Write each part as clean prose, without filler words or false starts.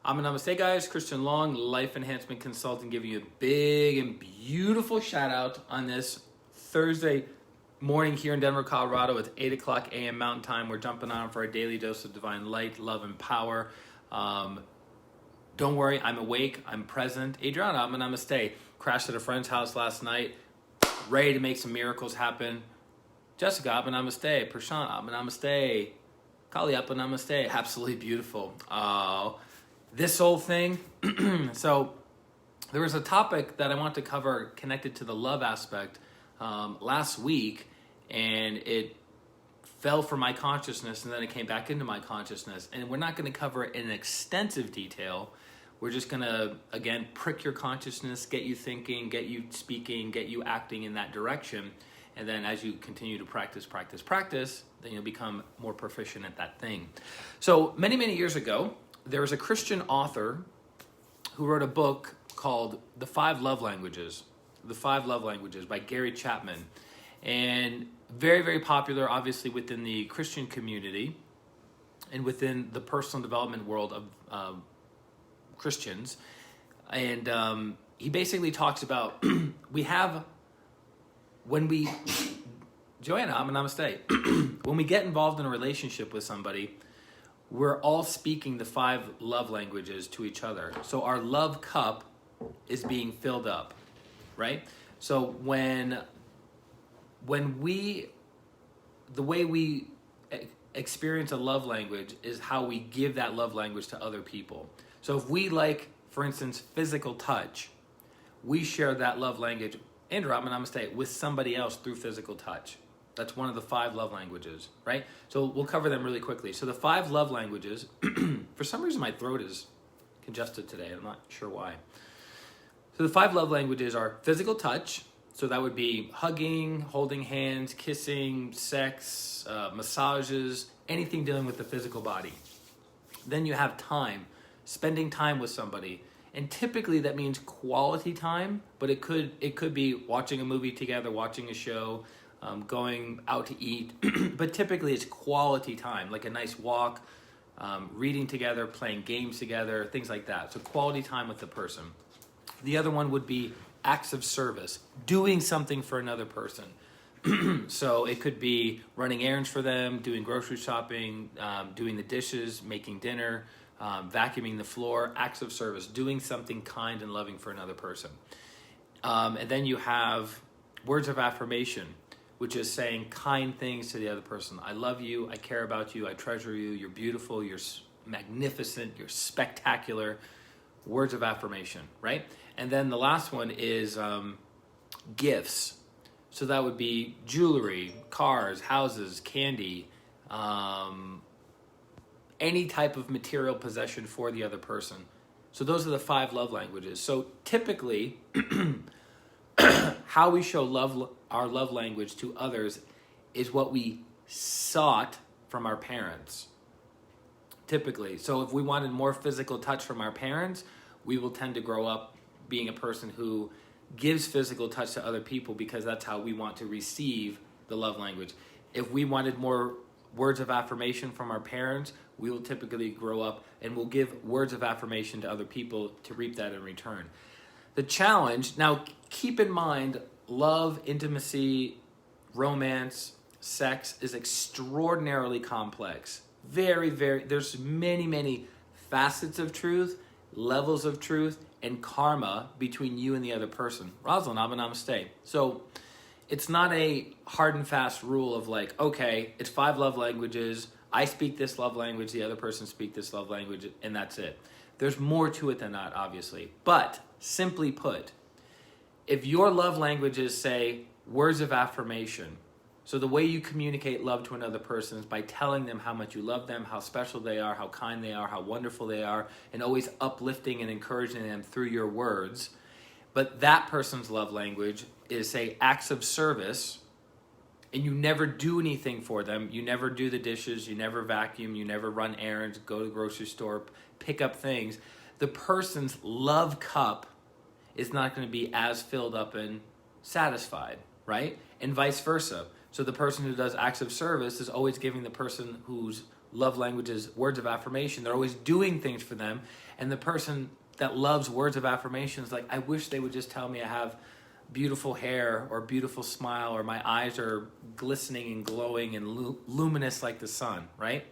Namaste, guys. ChristianRLong, Life Enhancement Consultant, giving you a big and beautiful shout out on this Thursday morning here in Denver, Colorado. It's 8 o'clock a.m. Mountain Time. We're jumping on for a daily dose of divine light, love, and power. Don't worry, I'm awake. I'm present. Adriana, Namaste. Crashed at a friend's house last night, ready to make some miracles happen. Jessica, Namaste. Prashant, Namaste. Kali, Namaste. Absolutely beautiful. This whole thing. So there was a topic that I want to cover connected to the love aspect last week, and it fell from my consciousness, and then it came back into my consciousness. And we're not going to cover it in extensive detail. We're just going to, again, prick your consciousness, get you thinking, get you speaking, get you acting in that direction. And then as you continue to practice, then you'll become more proficient at that thing. So many, many years ago, there was a Christian author who wrote a book called The 5 Love Languages. The 5 Love Languages by Gary Chapman. And very, very popular, obviously, within the Christian community and within the personal development world of Christians. And he basically talks about Joanna, Namaste. When we get involved in a relationship with somebody, we're all speaking the 5 love languages to each other. So our love cup is being filled up, right? So the way we experience a love language is how we give that love language to other people. So if we like, for instance, physical touch, we share that love language, Andrew, Namaste, with somebody else through physical touch. That's one of the 5 love languages, right? So we'll cover them really quickly. So the 5 love languages, for some reason my throat is congested today. I'm not sure why. So the 5 love languages are physical touch. So that would be hugging, holding hands, kissing, sex, massages, anything dealing with the physical body. Then you have time, spending time with somebody. And typically that means quality time, but it could be watching a movie together, watching a show, going out to eat. But typically it's quality time, like a nice walk, reading together, playing games together, things like that. So quality time with the person. The other one would be acts of service, doing something for another person. So it could be running errands for them, doing grocery shopping, doing the dishes, making dinner, vacuuming the floor, acts of service, doing something kind and loving for another person. And then you have words of affirmation, which is saying kind things to the other person. I love you, I care about you, I treasure you, you're beautiful, you're magnificent, you're spectacular. Words of affirmation, right? And then the last one is gifts. So that would be jewelry, cars, houses, candy, any type of material possession for the other person. So those are the 5 love languages. So typically, how we show our love language to others is what we sought from our parents. Typically. So if we wanted more physical touch from our parents, we will tend to grow up being a person who gives physical touch to other people because that's how we want to receive the love language. If we wanted more words of affirmation from our parents, we will typically grow up and we'll give words of affirmation to other people to reap that in return. The challenge, now keep in mind, love, intimacy, romance, sex is extraordinarily complex. Very, very, there's many, many facets of truth, levels of truth, and karma between you and the other person. Rosalind, Namaste. So it's not a hard and fast rule of like, okay, it's 5 love languages. I speak this love language, the other person speaks this love language, and that's it. There's more to it than that, obviously. But simply put, if your love languages say words of affirmation, so the way you communicate love to another person is by telling them how much you love them, how special they are, how kind they are, how wonderful they are, and always uplifting and encouraging them through your words. But that person's love language is, say, acts of service, and you never do anything for them. You never do the dishes, you never vacuum, you never run errands, go to the grocery store, pick up things. The person's love cup is not going to be as filled up and satisfied, right? And vice versa. So the person who does acts of service is always giving the person whose love languages, words of affirmation. They're always doing things for them. And the person that loves words of affirmation is like, I wish they would just tell me I have beautiful hair or beautiful smile or my eyes are glistening and glowing and luminous like the sun, right?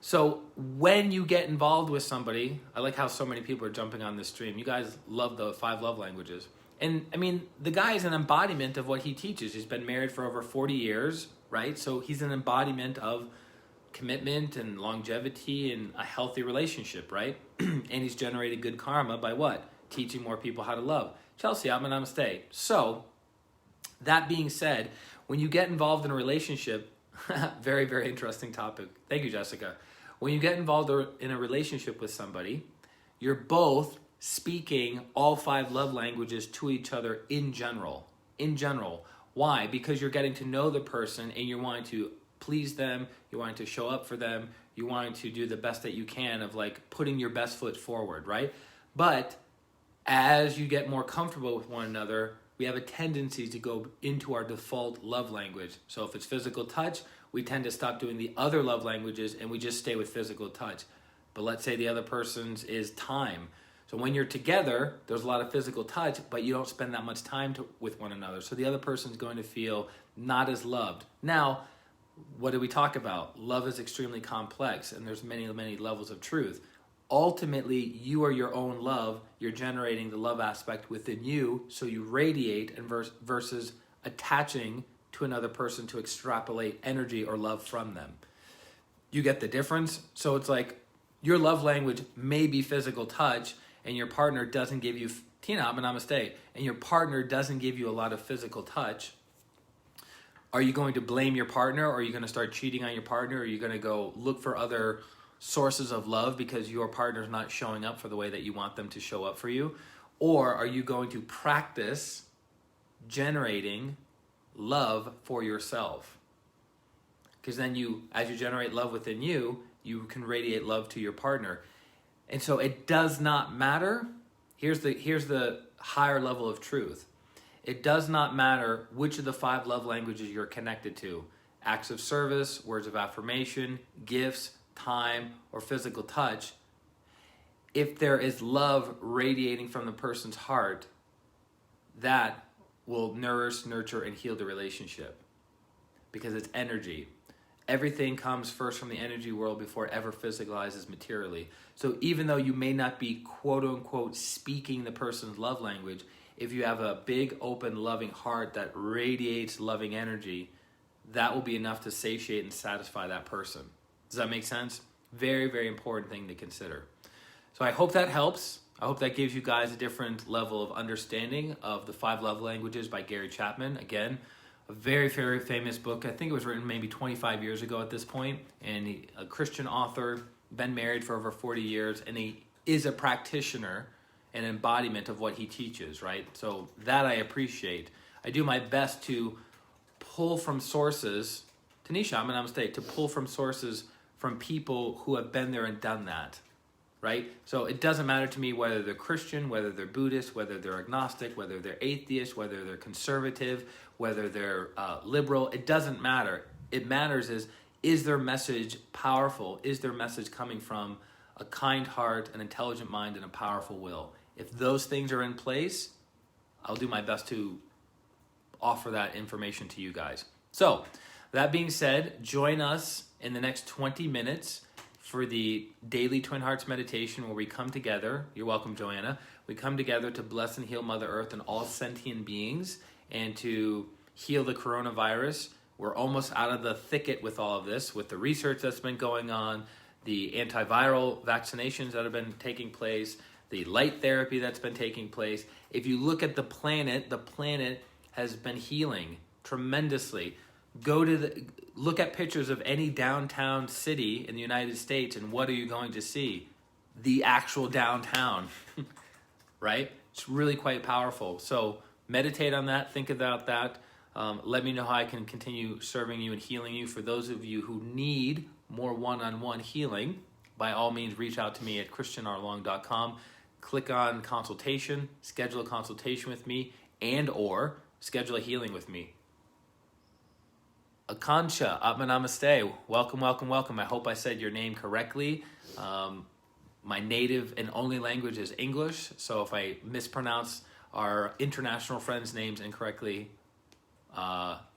So when you get involved with somebody, I like how so many people are jumping on this stream. You guys love the 5 love languages. And I mean, the guy is an embodiment of what he teaches. He's been married for over 40 years, right? So he's an embodiment of commitment and longevity and a healthy relationship, right? And he's generated good karma by what? Teaching more people how to love. Chelsea, I'm a namaste. So that being said, when you get involved in a relationship, very, very interesting topic. Thank you, Jessica. When you get involved in a relationship with somebody, you're both speaking all 5 love languages to each other in general. In general. Why? Because you're getting to know the person and you're wanting to please them, you're wanting to show up for them, you're wanting to do the best that you can of like putting your best foot forward, right? But as you get more comfortable with one another, we have a tendency to go into our default love language. So if it's physical touch, we tend to stop doing the other love languages and we just stay with physical touch. But let's say the other person's is time. So when you're together, there's a lot of physical touch, but you don't spend that much time with one another. So the other person's going to feel not as loved. Now, what did we talk about? Love is extremely complex and there's many, many levels of truth. Ultimately, you are your own love. You're generating the love aspect within you, so you radiate and versus attaching to another person to extrapolate energy or love from them. You get the difference? So it's like your love language may be physical touch and your partner doesn't give you, Tina, I'm a namaste, and your partner doesn't give you a lot of physical touch. Are you going to blame your partner, or are you going to start cheating on your partner? Or are you going to go look for other sources of love because your partner's not showing up for the way that you want them to show up for you? Or are you going to practice generating love for yourself? Because then as you generate love within you, you can radiate love to your partner. And so it does not matter. Here's the higher level of truth. It does not matter which of the 5 love languages you're connected to. Acts of service, words of affirmation, gifts, time, or physical touch. If there is love radiating from the person's heart, that will nourish, nurture, and heal the relationship. Because it's energy. Everything comes first from the energy world before it ever physicalizes materially. So even though you may not be quote unquote speaking the person's love language, if you have a big, open, loving heart that radiates loving energy, that will be enough to satiate and satisfy that person. Does that make sense? Very, very important thing to consider. So I hope that helps. I hope that gives you guys a different level of understanding of the 5 love languages by Gary Chapman. Again, a very, very famous book. I think it was written maybe 25 years ago at this point. And a Christian author, been married for over 40 years, and he is a practitioner, an embodiment of what he teaches, right? So that I appreciate. I do my best to pull from sources, Tanisha, I'm a namaste, to pull from sources from people who have been there and done that, right? So it doesn't matter to me whether they're Christian, whether they're Buddhist, whether they're agnostic, whether they're atheist, whether they're conservative, whether they're liberal. It doesn't matter. It matters is their message powerful? Is their message coming from a kind heart, an intelligent mind, and a powerful will? If those things are in place, I'll do my best to offer that information to you guys. So, that being said, join us in the next 20 minutes for the daily Twin Hearts meditation where we come together. You're welcome, Joanna. We come together to bless and heal Mother Earth and all sentient beings and to heal the coronavirus. We're almost out of the thicket with all of this, with the research that's been going on, the antiviral vaccinations that have been taking place, the light therapy that's been taking place. If you look at the planet has been healing tremendously. Look at pictures of any downtown city in the United States, and what are you going to see? The actual downtown, right? It's really quite powerful. So meditate on that, think about that. Let me know how I can continue serving you and healing you. For those of you who need more one-on-one healing, by all means, reach out to me at ChristianRLong.com. Click on consultation, schedule a consultation with me, and or schedule a healing with me. Akansha, Atma Namaste. Welcome, welcome, welcome. I hope I said your name correctly. My native and only language is English, so if I mispronounce our international friends' names incorrectly,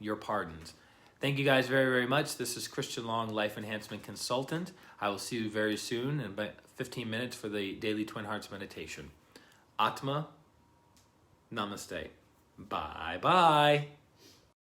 your pardons. Thank you guys very, very much. This is Christian Long, Life Enhancement Consultant. I will see you very soon in about 15 minutes for the Daily Twin Hearts Meditation. Atma Namaste. Bye-bye.